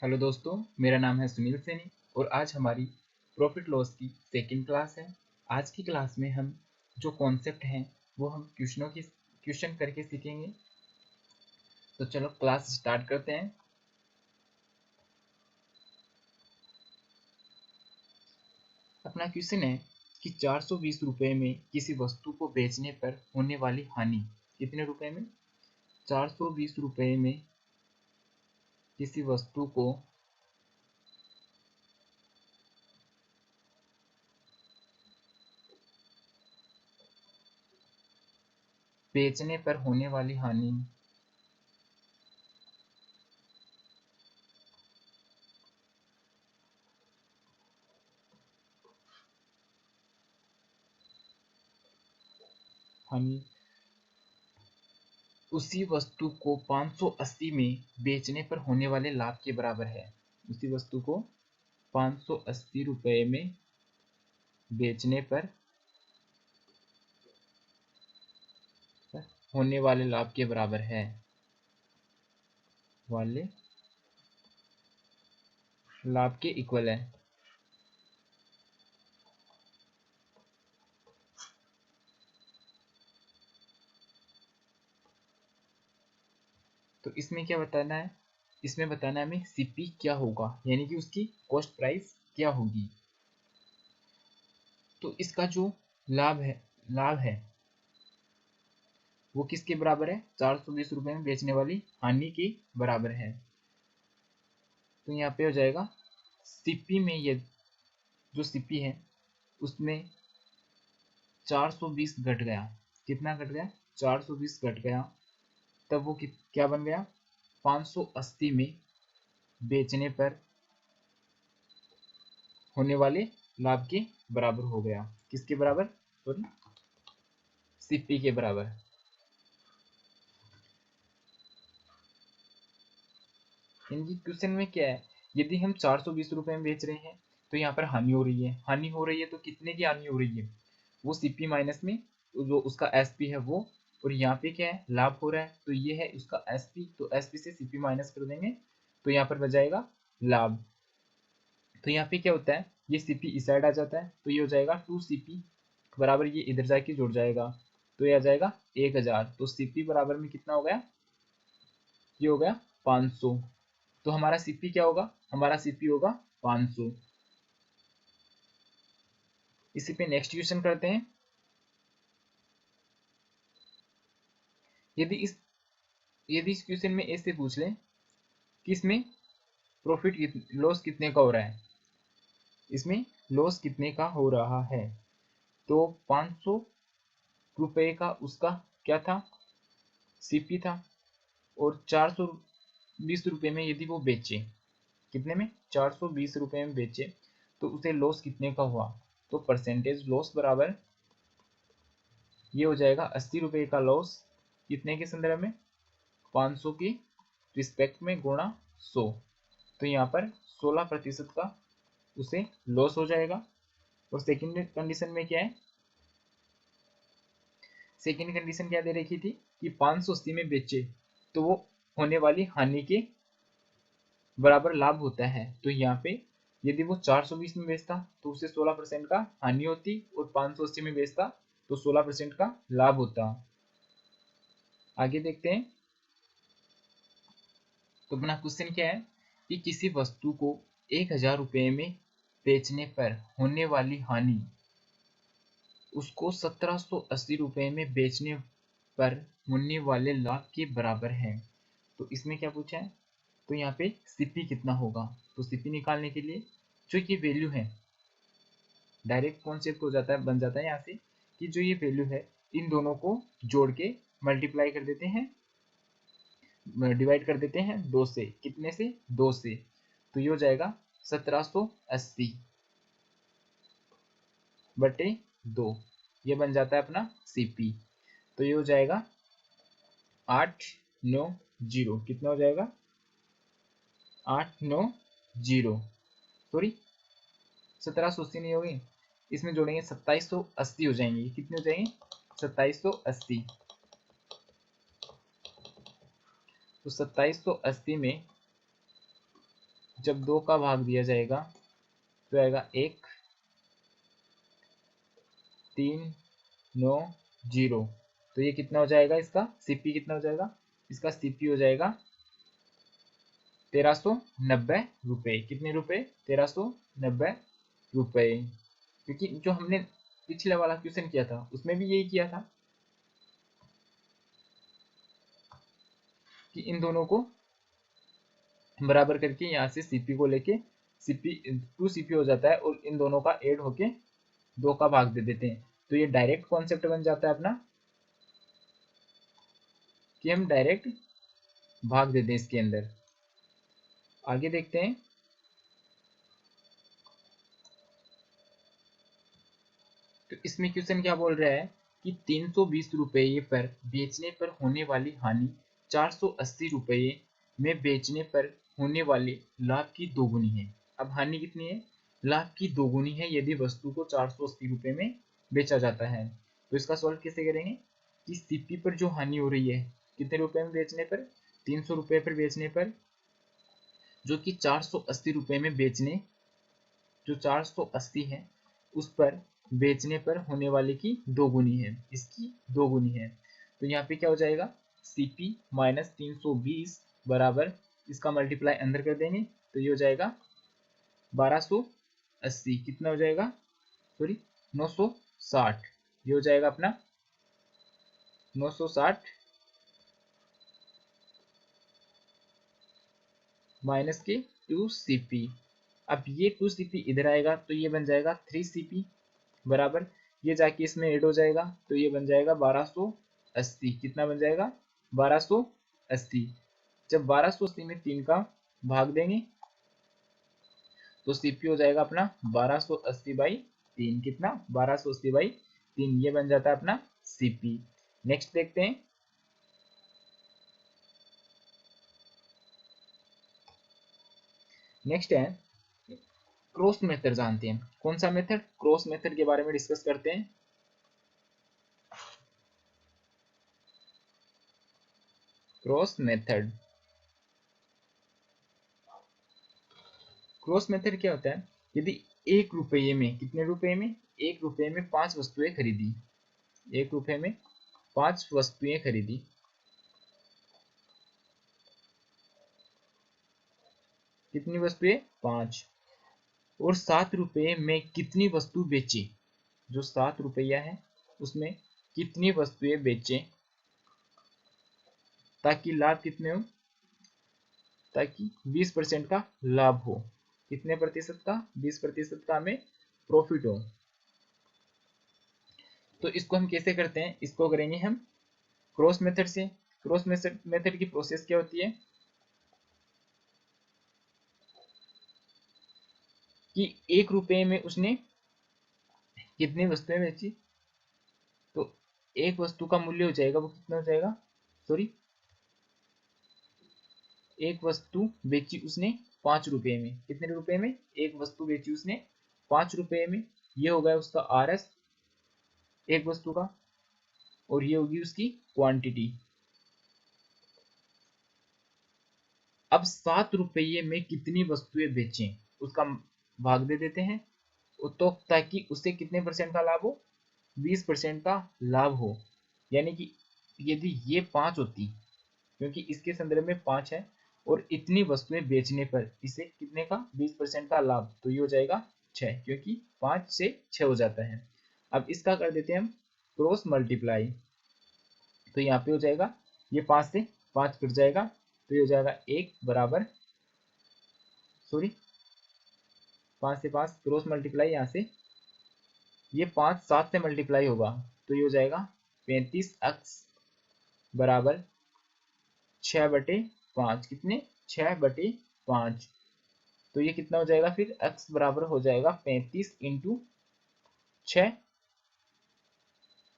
Hello दोस्तों, मेरा नाम है सुनील सैनी और आज हमारी प्रॉफिट लॉस की सेकंड क्लास है। आज की क्लास में हम जो कॉन्सेप्ट हैं वो हम क्वेश्चन करके सीखेंगे। तो चलो क्लास स्टार्ट करते हैं। अपना क्वेश्चन है कि 420 रुपये में किसी वस्तु को बेचने पर होने वाली हानि कितने रुपए में? 420 रुपये में किसी वस्तु को बेचने पर होने वाली हानि हानि उसी वस्तु को 580 में बेचने पर होने वाले लाभ के बराबर है। उसी वस्तु को 580 रुपये में बेचने पर होने वाले लाभ के बराबर है। वाले लाभ के इक्वल है। तो इसमें क्या बताना है? इसमें बताना है हमें सीपी क्या होगा, यानी कि उसकी कॉस्ट प्राइस क्या होगी। तो इसका जो लाभ है वो किसके बराबर है? 420 रुपये में बेचने वाली हानि के बराबर है। तो यहाँ पे हो जाएगा सीपी में, ये जो सीपी है उसमें 420 घट गया। कितना घट गया? 420 घट गया। तब वो क्या बन गया? 580 में बेचने पर होने वाले लाभ के बराबर हो गया। किसके बराबर? सॉरी, सीपी के बराबर। इनकी क्वेश्चन में क्या है, यदि हम 420 रुपये में बेच रहे हैं तो यहाँ पर हानि हो रही है। हानि हो रही है तो कितने की हानि हो रही है? वो सीपी माइनस में जो उसका एसपी है वो, और यहाँ पे क्या है? लाभ हो रहा है, तो ये है उसका एसपी। तो एसपी से सीपी माइनस कर देंगे तो यहाँ पर बच लाभ। तो यहाँ पे क्या होता है, ये सीपी इस साइड आ जाता है तो ये हो जाएगा 2 सीपी बराबर, ये इधर जाके जुड़ जाएगा तो ये आ जाएगा 1000। तो सीपी बराबर में कितना हो गया? ये हो गया 500। तो हमारा सीपी क्या होगा? हमारा सीपी होगा 500। इसी पे नेक्स्ट क्वेश्चन करते हैं। यदि इस यदि इस क्वेश्चन में ऐसे पूछ लें कि इसमें लॉस कितने का हो रहा है, इसमें लॉस कितने का हो रहा है, तो 500 रुपए का उसका क्या था? सीपी था। और 420 रुपये में यदि वो बेचे, कितने में? 420 रुपये में बेचे, तो उसे लॉस कितने का हुआ? तो परसेंटेज लॉस बराबर ये हो जाएगा 80 रुपये का लॉस। कितने के संदर्भ में? 500 की रिस्पेक्ट में गुणा 100। तो यहाँ पर 16% का उसे लॉस हो जाएगा। और सेकंड कंडीशन में क्या है? सेकंड कंडीशन क्या दे रखी थी कि 580 में बेचे तो वो होने वाली हानि के बराबर लाभ होता है। तो यहाँ पे यदि वो 420 में बेचता तो उसे 16% का हानि होती, और 580 में बेचता तो 16% का लाभ होता। आगे देखते हैं। तो अपना क्वेश्चन क्या है कि किसी वस्तु को 1000 रुपये में बेचने पर होने वाली हानि उसको 1780 रुपये में बेचने पर होने वाले लाभ के बराबर है। तो इसमें क्या पूछा है? तो यहाँ पे सीपी कितना होगा? तो सीपी निकालने के लिए जो ये वैल्यू है, डायरेक्ट कॉन्सेप्ट हो जाता है, बन जाता है यहाँ से कि जो ये वैल्यू है इन दोनों को जोड़ के मल्टीप्लाई कर देते हैं, डिवाइड कर देते हैं 2 से। कितने से? 2 से। तो ये हो जाएगा 1780 बटे 2। ये बन जाता है अपना सीपी। तो ये हो जाएगा 890। कितना हो जाएगा? 890। सॉरी, 1780 नहीं होगी, इसमें जोड़ेंगे 2780 हो जाएंगे। कितने हो जाएंगे? 2780। तो 2780 में जब 2 का भाग दिया जाएगा तो आएगा 1, 3, 9, 0। तो ये कितना हो जाएगा, इसका सीपी कितना हो जाएगा, इसका सीपी हो जाएगा 1390 रुपये। कितने रुपए, 1390 रुपये। क्योंकि जो हमने पिछले वाला क्वेश्चन किया था उसमें भी यही किया था कि इन दोनों को बराबर करके यहाँ से सीपी को लेके सीपी 2 सीपी हो जाता है और इन दोनों का ऐड होके 2 का भाग दे देते हैं। तो ये डायरेक्ट कॉन्सेप्ट बन जाता है अपना कि हम डायरेक्ट भाग दे दें इसके अंदर। आगे देखते हैं। तो इसमें क्वेश्चन क्या बोल रहा है कि 320 रुपये पर बेचने पर होने वाली हानि 480 रुपये में बेचने पर होने वाले लाभ की दोगुनी है। अब हानि कितनी है, लाभ की दोगुनी है यदि वस्तु को 480 रुपये में बेचा जाता है। तो इसका सॉल्व कैसे करेंगे कि सीपी पर जो हानि हो रही है कितने रुपए में बेचने पर, 300 रुपये पर बेचने पर, जो कि 480 रुपये में बेचने, जो 480 है उस पर बेचने पर होने वाले की दोगुनी है, इसकी दोगुनी है। तो यहाँ पे क्या हो जाएगा, सीपी माइनस 320 बराबर इसका मल्टीप्लाई अंदर कर देंगे तो ये हो जाएगा 1280। कितना हो जाएगा, सॉरी 960। ये हो जाएगा अपना 960 माइनस के 2 CP। अब ये 2 CP इधर आएगा तो ये बन जाएगा 3 CP बराबर, ये जाके इसमें ऐड हो जाएगा तो ये बन जाएगा 1280। कितना बन जाएगा, 1280। जब 1280 में 3 का भाग देंगे तो सीपी हो जाएगा अपना 1280/3। कितना, 1280/3। ये बन जाता है अपना सीपी। नेक्स्ट देखते हैं। नेक्स्ट है क्रॉस मेथड जानते हैं। कौन सा मेथड, क्रॉस मेथड के बारे में डिस्कस करते हैं। क्रॉस मेथड, क्रॉस मेथड क्या होता है, यदि 1 रुपये में, कितने रुपए में, 1 रुपये में 5 वस्तुएं खरीदी, 1 रुपये में 5 वस्तुएं खरीदी, कितनी वस्तुएं, 5, और 7 रुपये में कितनी वस्तु बेची, जो 7 रुपया है उसमें कितनी वस्तुएं बेचें ताकि लाभ कितने हो, ताकि 20% का लाभ हो। कितने प्रतिशत का, 20% का हमें प्रॉफिट हो। तो इसको हम कैसे करते हैं, इसको करेंगे हम क्रॉस मेथड से। क्रॉस मेथड की प्रोसेस क्या होती है कि 1 रुपये में उसने कितनी वस्तुएं बेची, तो एक वस्तु का मूल्य हो जाएगा, वो कितना हो जाएगा, सॉरी एक वस्तु बेची उसने 5 रुपये में, कितने रुपए में, एक वस्तु बेची उसने 5 रुपये में। ये हो गया उसका RS एक वस्तु का, और ये होगी उसकी क्वांटिटी। अब 7 रुपये में कितनी वस्तुएं बेचें उसका भाग दे देते हैं, तो ताकि उससे कितने परसेंट का लाभ हो, 20% का लाभ हो। यानी कि यदि ये 5 होती, क्योंकि इसके संदर्भ में 5 है और इतनी वस्तुएं बेचने पर इसे कितने का, 20% का लाभ, तो ये हो जाएगा 6, क्योंकि 5 से 6 हो जाता है। अब इसका कर देते हैं हम क्रॉस मल्टीप्लाई। तो यहाँ पे हो जाएगा, ये 5 से 5 कट जाएगा तो ये हो जाएगा 1 बराबर, सॉरी 5 से 5 क्रॉस मल्टीप्लाई, यहाँ से ये 5 7 से मल्टीप्लाई होगा तो ये हो जाएगा 35x बराबर 6/5। कितने, 6/5। तो ये कितना हो जाएगा फिर, x बराबर हो जाएगा 35 इंटू 6,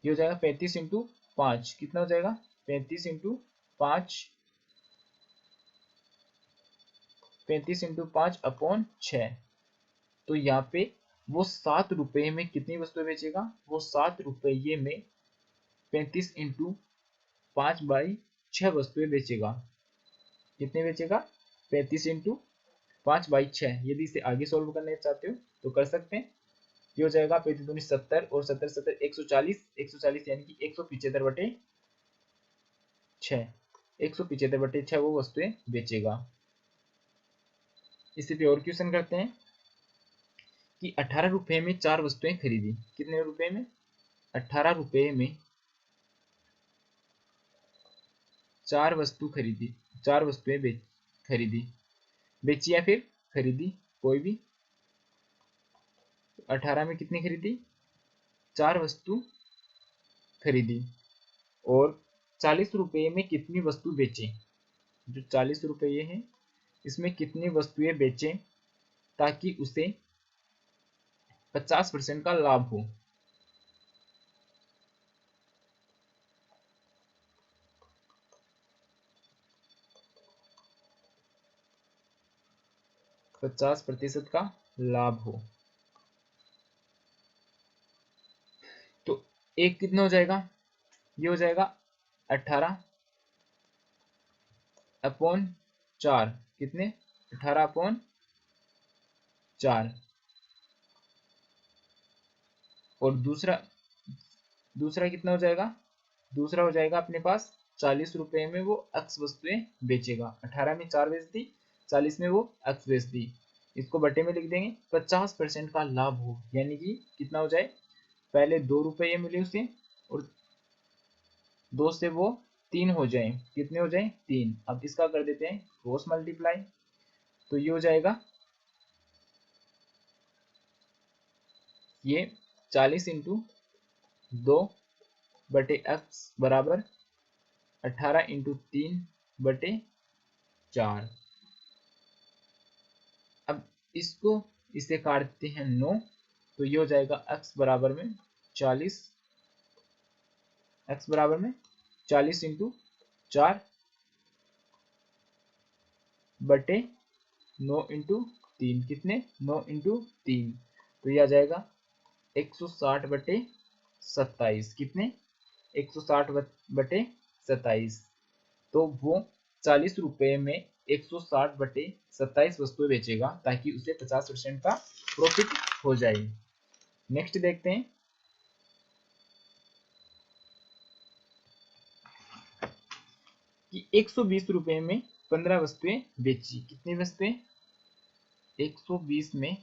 ये हो जाएगा 35 इंटू 5। कितना हो जाएगा, 35 इंटू 5, 35 इंटू 5 अपॉन 6। तो यहाँ पे वो 7 रुपये में कितनी वस्तुएं बेचेगा, वो 7 रुपये में 35 इंटू 5/6 वस्तुएं बेचेगा। कितने बेचेगा, 35 इंटू 5/6। यदि इसे आगे सोल्व करना चाहते हो तो कर सकते हैं। ये हो जाएगा 35 दूनी 70 और 70 70 140, 140 यानी कि 175/6, 175/6 वो वस्तुएं बेचेगा। इसी पे और क्वेश्चन करते हैं कि 18 रुपए में 4 वस्तुएं खरीदी। कितने रुपए में? 18 रुपए में 4 वस्तु खरीदी, 4 वस्तुएं खरीदी, बेची या फिर खरीदी, कोई भी। 18 में कितनी खरीदी? 4 वस्तु खरीदी। और 40 रुपए में कितनी वस्तु बेचे? जो 40 रुपये है इसमें कितनी वस्तुएं बेचे ताकि उसे 50% का लाभ हो। पचास प्रतिशत का लाभ हो। तो एक कितना हो जाएगा? ये हो जाएगा 18/4। कितने? 18/4। और दूसरा कितना हो जाएगा? दूसरा हो जाएगा अपने पास 40 रुपए में वो एक्स वस्तुएं बेचेगा। 18 में 4 बेच दी, 40 में वो एक्स बेच दी। इसको बटे में लिख देंगे। 50% का लाभ हो यानी कि कितना हो जाए? पहले 2 रुपये मिले उसे और 2 से वो 3 हो जाए। कितने हो जाए? 3। अब इसका कर देते हैं क्रॉस मल्टीप्लाई। तो ये हो जाएगा, ये 40 इंटू 2/x बराबर 18 इंटू 3/4। अब इसको इसे काटते हैं 9, तो ये हो जाएगा x बराबर में 40, x बराबर में 40 इंटू 4/9 इंटू 3। कितने? 9 इंटू 3। तो ये आ जाएगा 160/27। कितने? 160/27। तो वो 40 रुपए में 160/27 वस्तुएं बेचेगा ताकि उसे 50% का प्रॉफिट हो जाए। नेक्स्ट देखते हैं कि 120 रुपए में 15 वस्तुएं बेची। कितनी वस्तुएं? 120 में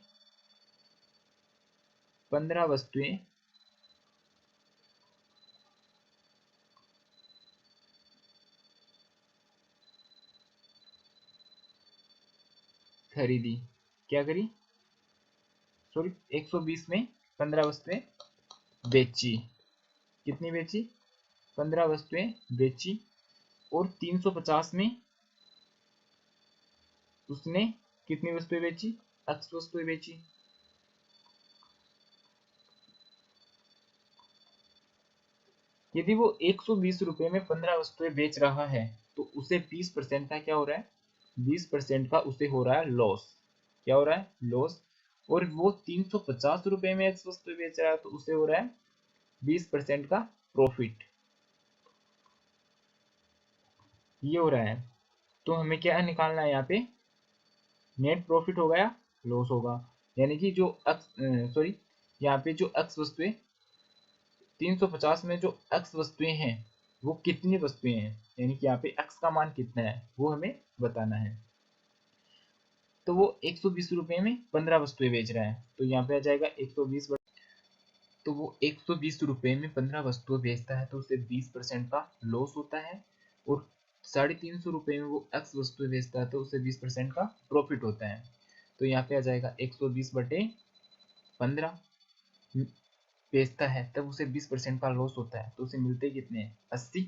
15 वस्तुएं खरीदी। क्या करी? सॉरी, 120 में 15 वस्तुएं बेची। कितनी बेची? 15 वस्तुएं बेची। और 350 में उसने कितनी वस्तुएं बेची? एक्स वस्तुएं बेची। यदि वो 120 रुपए में 15 वस्तुएं बेच रहा है तो उसे 20% का क्या हो रहा है? 20% का उसे हो रहा है लॉस। क्या हो रहा है? लॉस। और वो 350 रुपए में एक्स वस्तुएं बेच रहा है तो उसे हो रहा है 20% का प्रॉफिट। ये हो रहा है। तो हमें क्या निकालना है? यहाँ पे नेट प्रॉफिट होगा या लॉस होगा। यानी कि जो सॉरी, यहाँ पे जो एक्स वस्तुएं 350 में जो एक्स वस्तुएं हैं वो कितनी वस्तुएं हैं, यानी कि यहाँ पे एक्स का मान कितना है वो हमें बताना है। तो वो 120 रुपए में 15 वस्तुएं बेच रहा है तो यहाँ पे आ जाएगा 120। तो वो 120 रुपए में 15 वस्तुएं बेचता है तो उसे 20% का लॉस होता है। और 350 रुपए में वो एक्स वस्तुएं बेचता है तो उसे 20% का प्रॉफिट होता है। तो यहाँ पे आ जाएगा 120/15 बेचता है तब उसे 20% का लॉस होता है तो उसे मिलते कितने हैं? 80।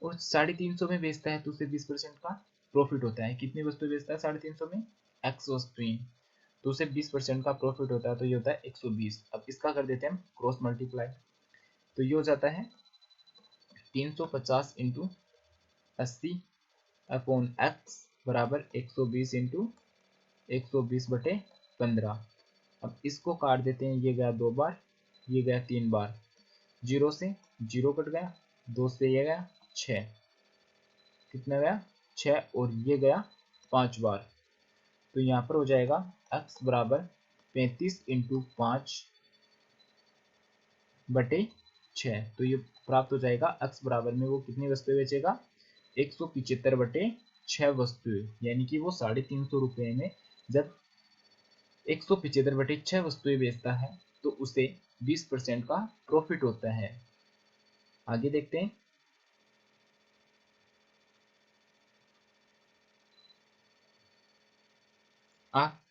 और 350 में बेचता है तो उसे 20% का प्रॉफिट होता है। कितनी वस्तु बेचता है? 350 में एक्स वस्तुएं, तो उसे 20% का प्रॉफिट होता है तो ये होता है 120। अब इसका कर देते हैं हम क्रॉस मल्टीप्लाई। तो ये हो जाता है 350 इंटू 80/x बराबर 120 इंटू 120/15। अब इसको काट देते हैं। ये गया 2 बार, ये गया 3 बार, 0 से 0 कट गया, 2 से ये गया 6। कितना गया? 6। और ये गया 5 बार। तो यहाँ पर हो जाएगा x बराबर 35 इंटू 5/6। तो ये प्राप्त हो जाएगा x बराबर में वो कितनी वस्तुएं बेचेगा, 175/6 वस्तुएं, यानी कि वो 350 रुपये में जब 175/6 वस्तुएं बेचता है तो उसे 20% का प्रॉफिट होता है। आगे देखते हैं।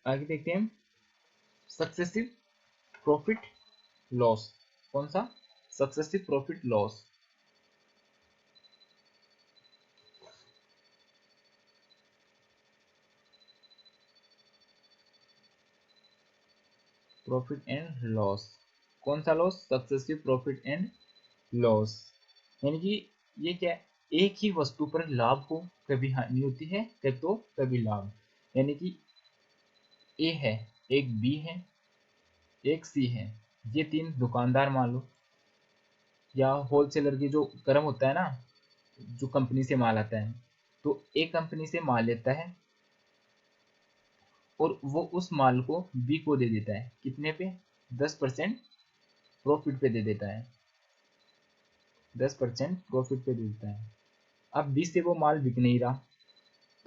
आगे देखते हैं सक्सेसिव प्रॉफिट लॉस। कौन सा, successive profit loss. Profit and loss, कौन सा loss, successive profit and loss. यानी कि ये क्या है, एक ही वस्तु पर लाभ हो कभी हानि होती है तो कभी लाभ। यानी कि ए है, एक बी है, एक सी है, ये 3 दुकानदार मान लो, या होलसेलर की जो क्रम होता है ना, जो कंपनी से माल आता है, तो एक कंपनी से माल लेता है और वो उस माल को बी को दे देता है, कितने पे, 10% प्रॉफिट पे दे देता है, 10% प्रॉफिट पे दे देता है। अब बी से वो माल बिक नहीं रहा,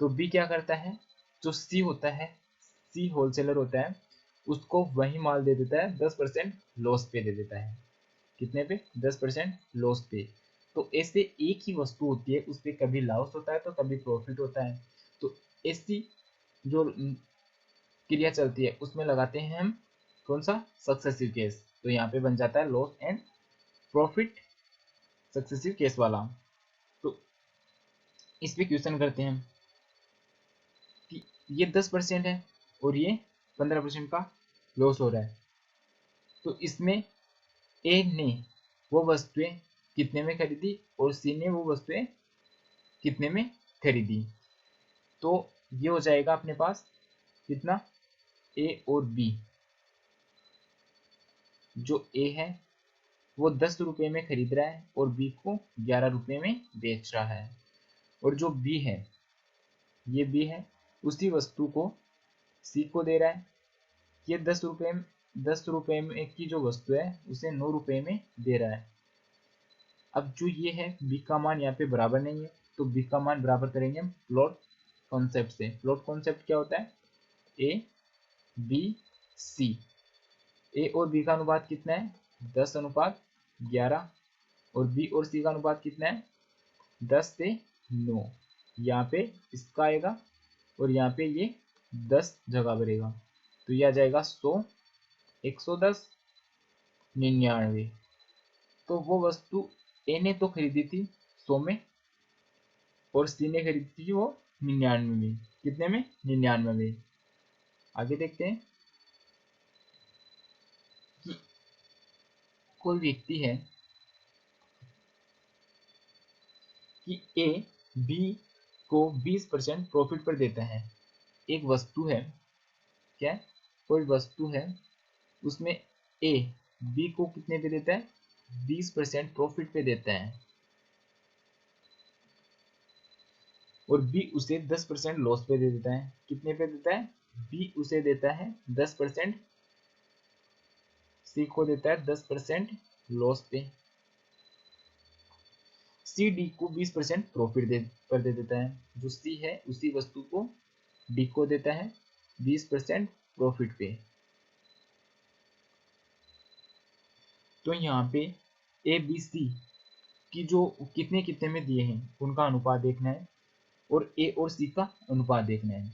तो बी क्या करता है, जो सी होता है, सी होलसेलर होता है, उसको वही माल दे देता है 10% लॉस पे दे देता है, कितने पे, 10% लॉस पे। तो ऐसे एक ही वस्तु होती है, उस पर कभी लॉस होता है तो कभी प्रॉफिट होता है। तो ऐसी जो क्रिया चलती है उसमें लगाते हैं हम कौन सा, सक्सेसिव केस। तो यहाँ पे बन जाता है loss and profit successive case वाला। तो इस पे क्वेश्चन करते हैं कि ये 10% है और ये 15% का लॉस हो रहा है, तो इसमें ए ने वो वस्तुएं कितने में खरीदी और सी ने वो वस्तुएं कितने में खरीदी। तो ये हो जाएगा अपने पास कितना, ए और बी। जो ए है वो 10 रुपये में खरीद रहा है और बी को 11 रुपये में बेच रहा है, और जो बी है, ये बी है, उसी वस्तु को सी को दे रहा है। ये 10 रुपये में की जो वस्तु है उसे 9 रुपये में दे रहा है। अब जो ये है बी का मान यहाँ पे बराबर नहीं है, तो बी का मान बराबर करेंगे हम प्लॉट कॉन्सेप्ट से। प्लॉट कॉन्सेप्ट क्या होता है, ए बी सी, ए और बी का अनुपात कितना है, 10:11, और बी और सी का अनुपात कितना है, 10:9। यहाँ पे इसका आएगा और यहाँ पे ये 10 जगह भरेगा, तो ये आ जाएगा 100, 110, 99। तो वो वस्तु ए ने तो खरीदी थी 100 में और सी ने खरीदी थी वो 99 में। कितने में, 99 में। आगे देखते हैं कि कोई व्यक्ति है कि ए बी को 20% प्रॉफिट पर देता है। एक वस्तु है, क्या, कोई वस्तु है, उसमें ए बी को कितने पे देता है, 20% प्रॉफिट पे देता है, और बी उसे 10% लॉस पे दे देता है। कितने पे देता है, बी उसे देता है 10%, सी को देता है 10% लॉस पे। सी डी को 20% प्रॉफिट पर दे देता है। जो सी है उसी वस्तु को डी को देता है 20% प्रॉफिट पे। तो यहाँ पे ए बी सी की जो कितने कितने में दिए हैं उनका अनुपात देखना है, और ए और सी का अनुपात देखना है।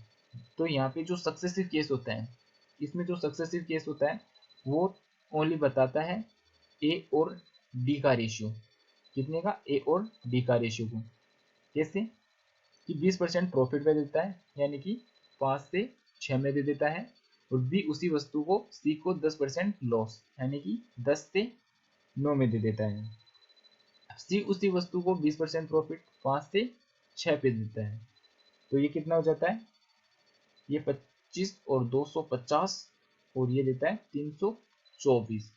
तो यहाँ पे जो सक्सेसिव केस होता है, इसमें जो सक्सेसिव केस होता है वो ओनली बताता है ए और डी का रेशियो, कितने का, ए और डी का रेशियो को। कैसे कि 20% प्रॉफिट में देता है, यानी कि 5 से 6 में दे देता है, और बी उसी वस्तु को सी को 10% लॉस, यानी कि 10 से 9 में दे देता है। सी उसी वस्तु को 20% प्रॉफिट 5 से 6 पे देता है। तो ये कितना हो जाता है, ये 25 और 250, और ये देता है 324।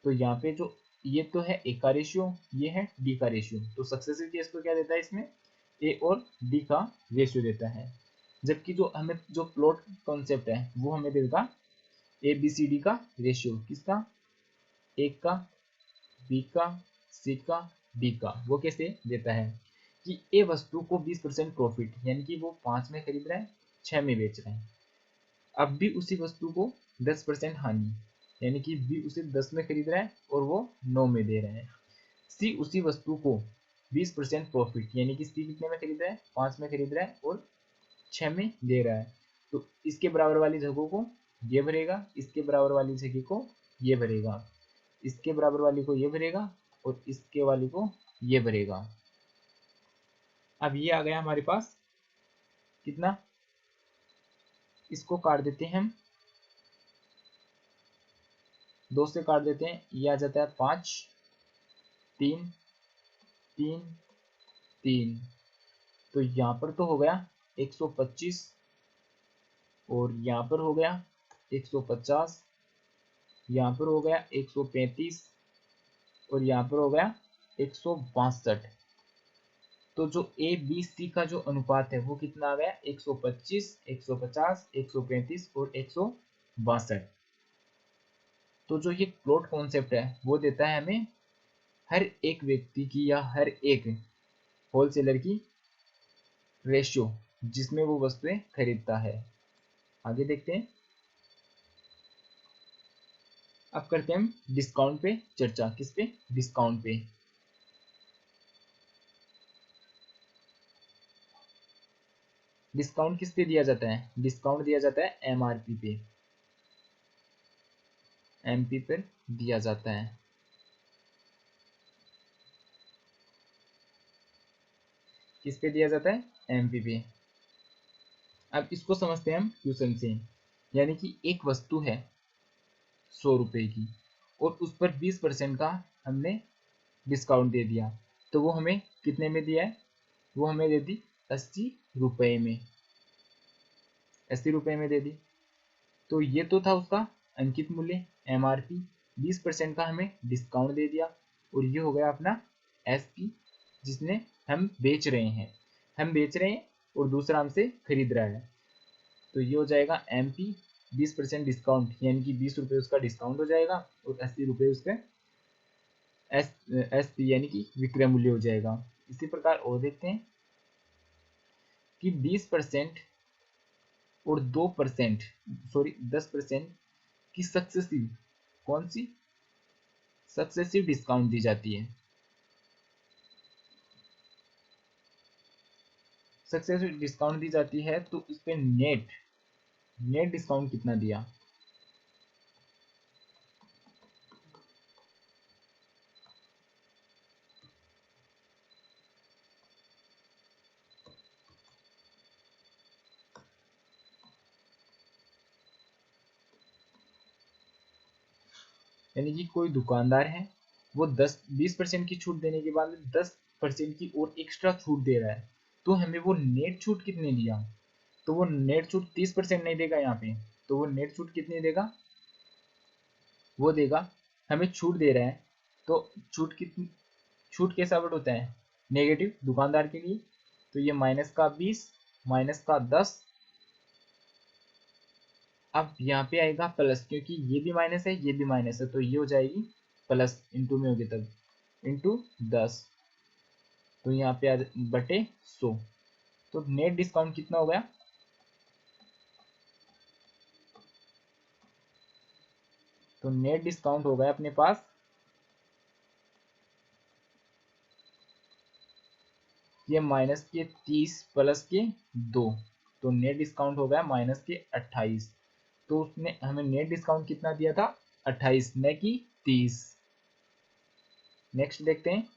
तो यहाँ पे जो ये तो है ए का रेशियो, ये है डी का रेशियो। तो सक्सेसिव केस को क्या देता है इसमें, ए और डी का रेशियो देता है। जबकि जो हमें जो प्लॉट कॉन्सेप्ट है वो हमें देगा ABCD का रेशियो, किसका, एक का, बी का, सी का, डी का। वो कैसे देता है कि ए वस्तु को 20% प्रॉफिट, यानी कि वो 5 में खरीद रहा है, 6 में बेच रहा है। अब भी उसी वस्तु को 10% हानि, यानी कि बी उसे 10 में खरीद रहा है और वो 9 में दे रहा है। सी उसी वस्तु को 20% प्रॉफिट, यानी कि सी कितने में खरीद रहा है, 5 में खरीद रहा है और 6 में दे रहा है। तो इसके बराबर वाली जगह को ये भरेगा, इसके बराबर वाली जगह को ये भरेगा, इसके बराबर वाली को ये भरेगा और इसके वाली को ये भरेगा। अब ये आ गया हमारे पास कितना, इसको काट देते हैं हम, 2 से काट देते हैं, ये आ जाता है 5, 3, 3, 3। तो यहाँ पर तो हो गया 125 और यहाँ पर हो गया 150, यहाँ पर हो गया 135 और यहाँ पर हो गया 162। तो जो ए बी सी का जो अनुपात है वो कितना आ गया, 125, 150, 135 और 162। तो जो ये प्लॉट कॉन्सेप्ट है वो देता है हमें हर एक व्यक्ति की या हर एक होलसेलर की रेशियो जिसमें वो वस्तुएं खरीदता है। आगे देखते हैं। अब करते हैं हम डिस्काउंट पे चर्चा। किस पे, डिस्काउंट पे। डिस्काउंट किस पे दिया जाता है, डिस्काउंट दिया जाता है MRP पे, MP पर दिया जाता है। किस पे दिया जाता है, MP पे। अब इसको समझते हैं हम क्वेश्चन से। यानी कि एक वस्तु है 100 रुपए की और उस पर 20% का हमने डिस्काउंट दे दिया, तो वो हमें कितने में दिया है, वो हमें दे दी 80 रुपए में, 80 रुपए में दे दी। तो ये तो था उसका अंकित मूल्य MRP, 20% का हमें डिस्काउंट दे दिया और ये हो गया अपना SP, जिसने हम बेच रहे हैं, हम बेच रहे हैं और दूसरा हमसे खरीद रहा है। तो ये हो जाएगा MP, 20% डिस्काउंट, यानी कि 20 रुपये उसका डिस्काउंट हो जाएगा और 80 रुपये उसका SP यानी कि विक्रय मूल्य हो जाएगा। इसी प्रकार और देखते हैं कि 20% और 2%, सॉरी 10% की सक्सेसिव, कौन सी, सक्सेसिव डिस्काउंट दी जाती है। सक्सेसिव डिस्काउंट दी जाती है तो इस पे नेट डिस्काउंट कितना दिया, यानी कि कोई दुकानदार है वो 20% की छूट देने के बाद 10% की और एक्स्ट्रा छूट दे रहा है, तो हमें वो नेट छूट कितने दिया, तो वो नेट छूट 30% नहीं देगा यहाँ पे, तो वो नेट छूट कितनी देगा, वो देगा, हमें छूट दे रहा है तो छूट कितनी, छूट कैसा वर्ड होता है, नेगेटिव दुकानदार के लिए। तो ये -20 -10। अब यहाँ पे आएगा प्लस, क्योंकि ये भी माइनस है ये भी माइनस है, तो ये हो जाएगी प्लस, इंटू में होगी तब, इंटू 10, तो यहाँ पे बटे 100। तो नेट डिस्काउंट कितना हो गया, तो नेट डिस्काउंट हो गया अपने पास ये माइनस के 30 प्लस के 2, तो नेट डिस्काउंट हो गया -28। तो उसने हमें नेट डिस्काउंट कितना दिया था, 28 न कि 30। नेक्स्ट देखते हैं।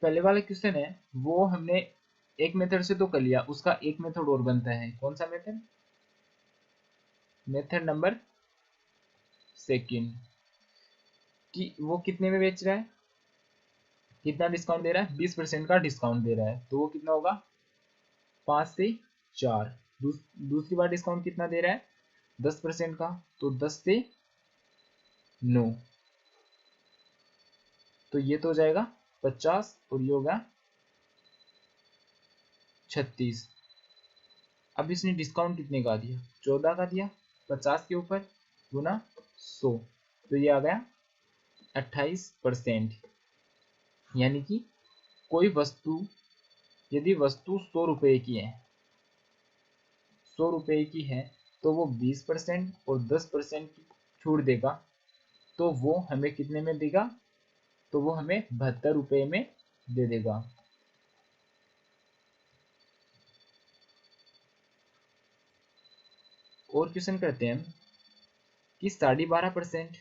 पहले वाला क्वेश्चन है वो हमने एक मेथड से तो कर लिया, उसका एक मेथड और बनता है, कौन सा मेथड, मेथड नंबर सेकंड, कि वो कितने में बेच रहा है, कितना डिस्काउंट दे रहा है, 20% का डिस्काउंट दे रहा है, तो वो कितना होगा 5 से 4। दूसरी बार डिस्काउंट कितना दे रहा है 10% का, तो 10 से 9। तो ये तो हो जाएगा 50 और ये होगा 36। अब इसने डिस्काउंट कितने का दिया, 14 का दिया, 50 के ऊपर गुना 100, तो ये आ गया 28%। यानी कि कोई वस्तु, यदि वस्तु 100 रुपए की है, 100 रुपए की है, तो वो 20% और 10% की छूट देगा, तो वो हमें कितने में देगा, तो वो हमें 72 रुपए में दे देगा। और क्वेश्चन करते हैं हम कि 12.5%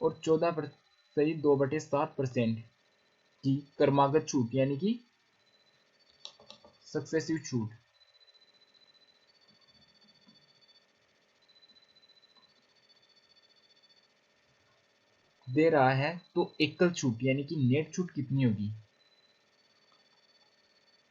और 2/7% की क्रमागत छूट यानी कि सक्सेसिव छूट दे रहा है, तो एकल छूट यानी कि नेट छूट कितनी होगी।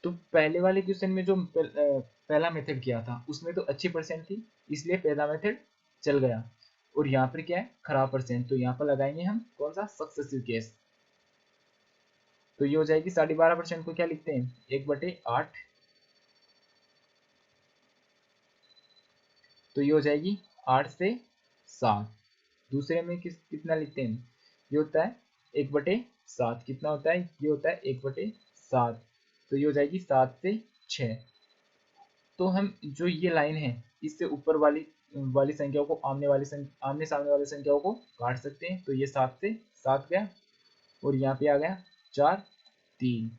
तो पहले वाले क्वेश्चन में जो पहला मेथड किया था उसमें तो अच्छी परसेंट थी, इसलिए पहला मेथड चल गया। और यहाँ पर क्या है, खराब परसेंट, तो यहाँ पर लगाएंगे हम कौन सा, सक्सेसिव केस। तो ये हो जाएगी 12.5% को क्या लिखते हैं, 1/8, तो ये हो जाएगी 8 से 7। दूसरे में कितना लिखते हैं, ये होता है 1/7, कितना होता है, ये होता है 1/7, तो ये हो जाएगी 7 से 6। तो हम जो ये लाइन है इससे ऊपर वाली संख्याओं को आमने सामने वाली संख्याओं को काट सकते हैं, तो ये 7 से 7 गया और यहाँ पे आ गया 4 3।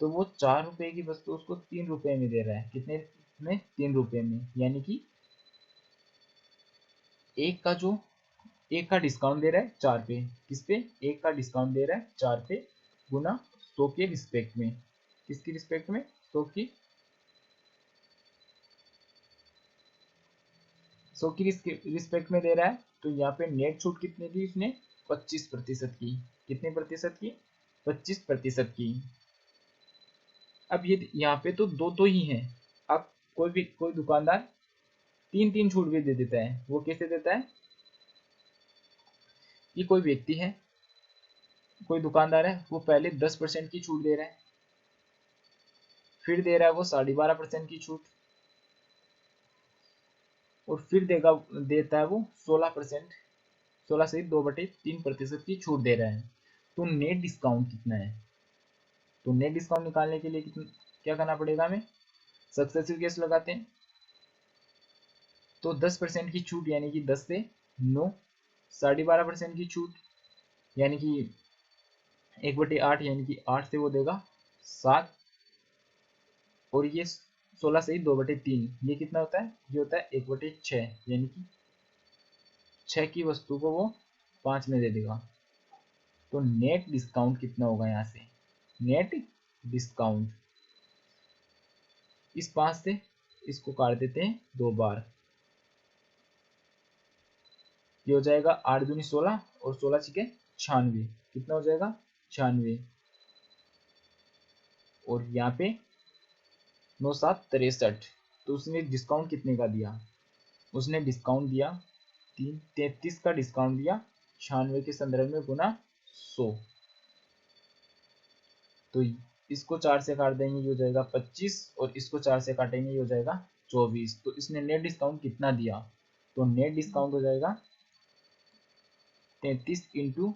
तो वो 4 रुपए की वस्तु उसको 3 रुपए में दे रहा है, कितने में, 3 रुपए में। यानी कि एक का डिस्काउंट दे रहा है 4 पे, किस पे, एक का डिस्काउंट दे रहा है 4 पे गुना 100 के रिस्पेक्ट में, किसकी रिस्पेक्ट में, 100 की रिस्पेक्ट में दे रहा है। तो यहाँ पे नेट छूट कितने दी इसने, 25% की, कितने प्रतिशत की, 25% की। अब ये यहाँ पे तो दो तो ही हैं, अब कोई दुकानदार 3 छूट भी दे देता है। वो कैसे देता है कि कोई व्यक्ति है, कोई दुकानदार है, वो पहले 10% की छूट दे रहा है, फिर दे रहा है वो 12.5% की छूट, और फिर देता है वो 16%, 16 से 2/3% की छूट दे रहा है। तो नेट डिस्काउंट कितना है, तो नेट डिस्काउंट निकालने के लिए क्या करना पड़ेगा हमें, सक्सेसिव केस लगाते हैं। तो 10% की छूट यानी कि 10 से 9, 12.5% की छूट यानी कि 1/8 यानी कि 8 से वो देगा 7, और ये 16 से 2/3, ये कितना होता है, ये होता है 1/6, यानी कि 6 की वस्तु को वो 5 में दे देगा। तो नेट डिस्काउंट कितना होगा, यहाँ से नेट डिस्काउंट, इस 5 से इसको काट देते हैं 2 बार, ये हो जाएगा 8 दूनी 16 और 16 छिके 96, कितना हो जाएगा 96, और यहाँ पे 9 7 63। तो उसने डिस्काउंट कितने का दिया, उसने डिस्काउंट दिया 33 का डिस्काउंट दिया 96 के संदर्भ में गुना 100। तो इसको 4 से काट देंगे, ये हो जाएगा 25, और इसको 4 से काटेंगे, ये हो जाएगा 24। तो इसने नेट डिस्काउंट कितना दिया, तो नेट डिस्काउंट हो जाएगा 33 ×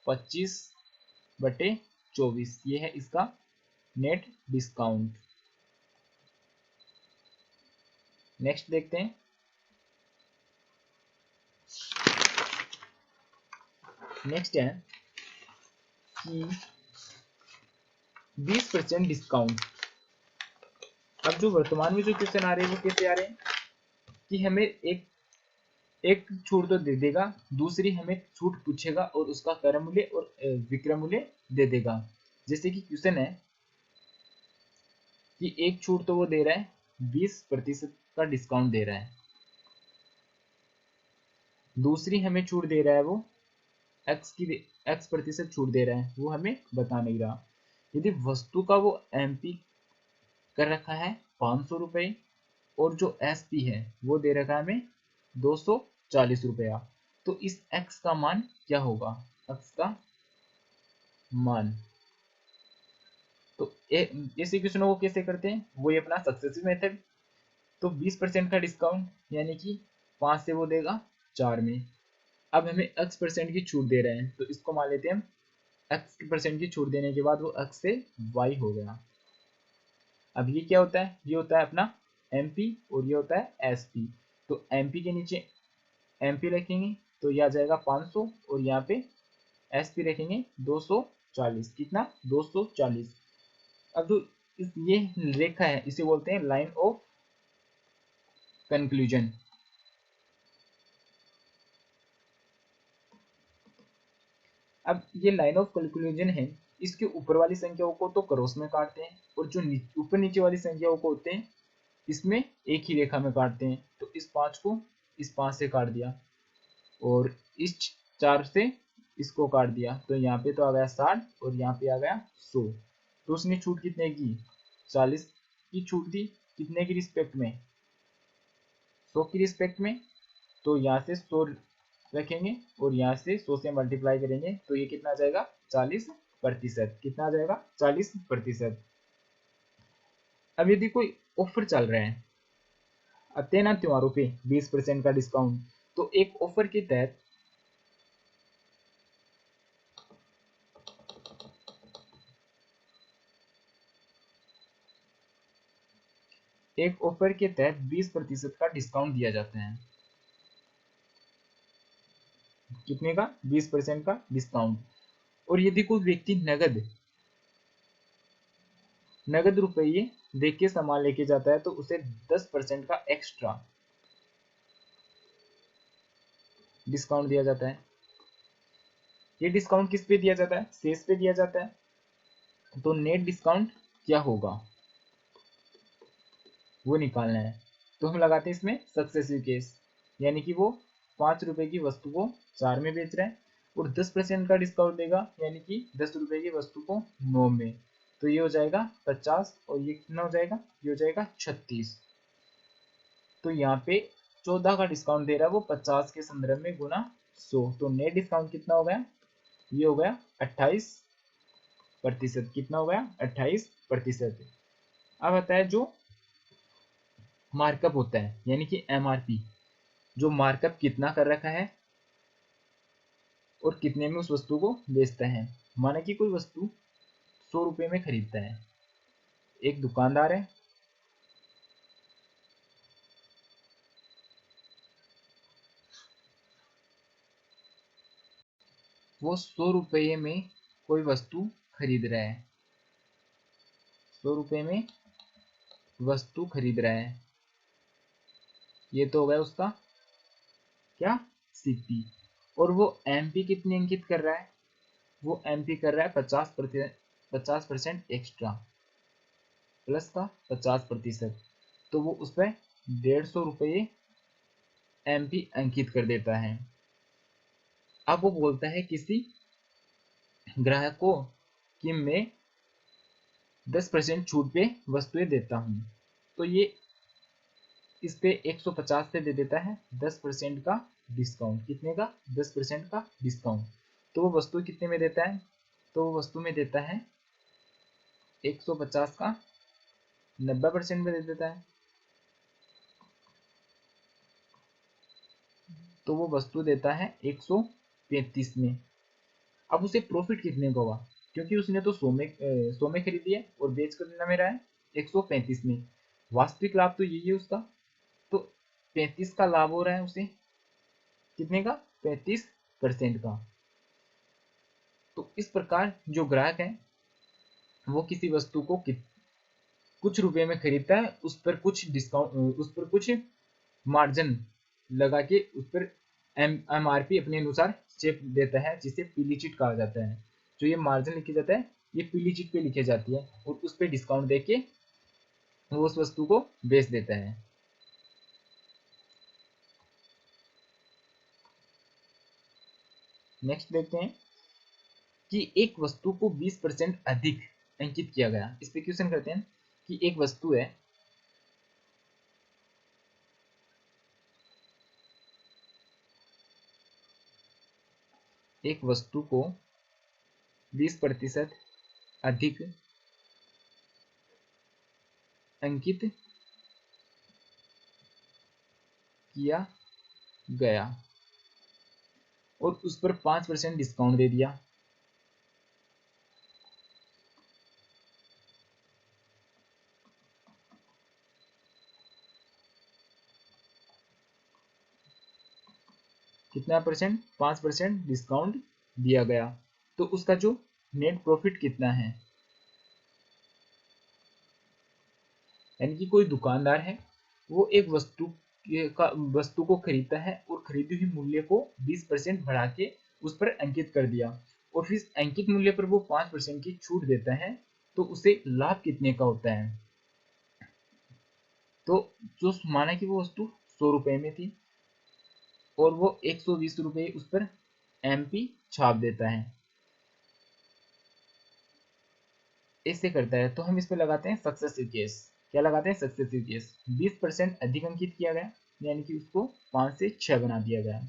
25/24, ये है इसका नेट डिस्काउंट। नेक्स्ट देखते हैं, नेक्स्ट है कि 20% डिस्काउंट। अब जो वर्तमान में जो क्वेश्चन आ रहे हैं वो कैसे आ रहे हैं कि हमें एक छूट तो दे देगा, दूसरी हमें छूट पूछेगा और उसका क्रय मूल्य और विक्रय मूल्य दे देगा। जैसे कि क्वेश्चन है कि एक छूट तो वो दे रहा है 20% का डिस्काउंट दे रहा है, दूसरी हमें छूट दे रहा है वो x% छूट दे रहा है, वो हमें बता नहीं रहा। यदि वस्तु का वो MP कर रखा है 500 रुपये, और जो SP है वो दे रखा है हमें 240 रुपया, तो इस x का मान क्या होगा, x का मान। तो इस इक्वेशनों को कैसे करते हैं, वही अपना सक्सेसिव मेथड। तो 20% का डिस्काउंट यानी कि 5 से वो देगा 4 में। अब हमें x% की छूट दे रहे हैं, तो इसको मान लेते हैं हम x% की छूट देने के बाद वो x से y हो गया। अब ये क्या होता है, ये होता है अपना MP और ये होता है SP। तो MP के नीचे MP रखेंगे तो ये आ जाएगा 500 और यहाँ पे SP रखेंगे 240। कितना, 240। अब जो ये रेखा है इसे बोलते हैं लाइन ऑफ कंक्लूजन। अब ये लाइन ऑफ कंक्लूजन है, इसके ऊपर वाली संख्याओं को तो क्रॉस में काटते हैं और जो ऊपर नीचे वाली संख्याओं को होते हैं इसमें एक ही रेखा में काटते हैं। तो इस 5 को इस 5 से काट दिया और इस 4 से इसको काट दिया, तो यहाँ पे तो आ गया 60 और यहाँ पे आ गया 100। तो उसने छूट कितने की, 40 की छूट दी। कितने की रिस्पेक्ट में, 100 की रिस्पेक्ट में। तो यहाँ से 100 रखेंगे और यहाँ से 100 से मल्टीप्लाई करेंगे तो ये कितना आ जाएगा, 40%। कितना आ जाएगा, 40%। अब यदि कोई ऑफर चल रहा है, आते हैं ना त्योहारों पे 20% का डिस्काउंट, तो एक ऑफर के तहत एक ऑफर के तहत 20% का डिस्काउंट दिया जाता है। कितने का, 20% का डिस्काउंट। और यदि कोई व्यक्ति नगद रुपये दे के सामान लेके जाता है तो उसे 10% का एक्स्ट्रा डिस्काउंट दिया जाता है। ये डिस्काउंट किस पे दिया जाता है, सेल्स पे दिया जाता है। तो नेट डिस्काउंट क्या होगा वो निकालना है। तो हम लगाते हैं इसमें सक्सेसिव केस, यानी कि वो 5 रुपए की वस्तु को 4 में बेच रहा है और 10% का डिस्काउंट देगा, यानी कि 10 रुपए की वस्तु को 9 में। तो ये हो जाएगा 50 और ये कितना हो जाएगा, ये हो जाएगा 36। तो यहाँ पे 14 का डिस्काउंट दे रहा है वो 50 के संदर्भ में गुना 100। तो नेट डिस्काउंट कितना हो गया, ये हो गया 28%। कितना हो गया, 28%। अब आता है जो मार्कअप होता है, यानी कि MRP। जो मार्कअप कितना कर रखा है और कितने में उस वस्तु को बेचता है। माना कि कोई वस्तु 100 रुपए में खरीदता है, एक दुकानदार है, वो 100 रुपये में कोई वस्तु खरीद रहा है, 100 रुपये में वस्तु खरीद रहा है। ये तो हो गया उसका क्या, CP। और वो MP कितनी अंकित कर रहा है, वो MP कर रहा है 50% एक्स्ट्रा प्लस का 50%। तो वो उस पर 150 रुपये MP अंकित कर देता है। अब वो बोलता है किसी ग्राहक को कि मैं 10% छूट पे वस्तुएं देता हूँ। तो ये इस पे 150 से दे देता है 10% का डिस्काउंट। कितने का, 10% का डिस्काउंट। तो वो वस्तु कितने में देता है, तो वो वस्तु में देता है 150 का 90% में दे देता है। तो वो वस्तु देता है 135 में। अब उसे प्रॉफिट कितने का होगा, क्योंकि उसने तो 100 में खरीदी है और बेच कर कितना में रहा है 135 में। वास्तविक लाभ तो यही है उसका, तो 35 का लाभ हो रहा है उसे। कितने का, 35% का। तो इस प्रकार जो ग्राहक है वो किसी वस्तु को कुछ रुपए में खरीदता है, उस पर कुछ डिस्काउंट, उस पर कुछ मार्जिन लगा के उस पर MRP अपने अनुसार चेक देता है, जिसे पीली चिट कहा जाता है। जो ये मार्जिन लिखी जाता है ये पीली चिट पे लिखी जाती है और उस पर डिस्काउंट देके वो उस वस्तु को बेच देता है। नेक्स्ट देखते हैं कि एक वस्तु को 20% अधिक अंकित किया गया। इस पे क्वेश्चन करते हैं कि एक वस्तु है, एक वस्तु को 20% अधिक अंकित किया गया और उस पर 5% डिस्काउंट दे दिया। कितना परसेंट? 5% डिस्काउंट दिया गया। तो उसका जो नेट प्रॉफिट कितना है, यानी कि कोई दुकानदार है, वो एक वस्तु को खरीदता है और खरीदी हुई मूल्य को 20% बढ़ा के उस पर अंकित कर दिया और फिर अंकित मूल्य पर वो 5% की छूट देता है। तो उसे लाभ कितने का होता है? तो जो माना कि वो वस्तु 100 रुपए में थी और वो 120 रुपए उस पर एमपी छाप देता है, ऐसे करता है। तो हम इस पे लगाते हैं सक्सेसिव केस। क्या लगाते हैं? Successive case. 20% अधिक अंकित किया गया, यानी कि उसको 5 से 6 बना दिया गया।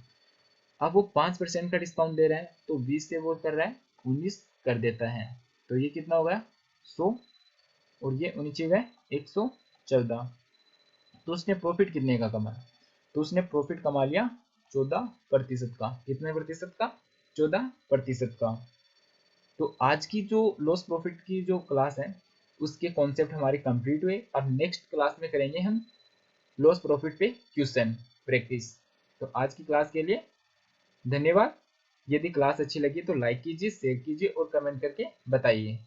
अब वो 5% का डिस्काउंट दे रहा है, तो 20 से वो कर रहा है 19 कर देता है। तो ये कितना हो गया? 100 और ये 19 गए 114। तो उसने प्रॉफिट कितने का कमाया? तो उसने प्रॉफिट कमा लिया 14% का। कितने प्रतिशत का? 14% का। तो आज की जो लॉस प्रॉफिट की जो क्लास है, उसके कॉन्सेप्ट हमारे कंप्लीट हुए। अब नेक्स्ट क्लास में करेंगे हम लॉस प्रॉफिट पे क्वेश्चन प्रैक्टिस। तो आज की क्लास के लिए धन्यवाद। यदि क्लास अच्छी लगी तो लाइक कीजिए, शेयर कीजिए और कमेंट करके बताइए।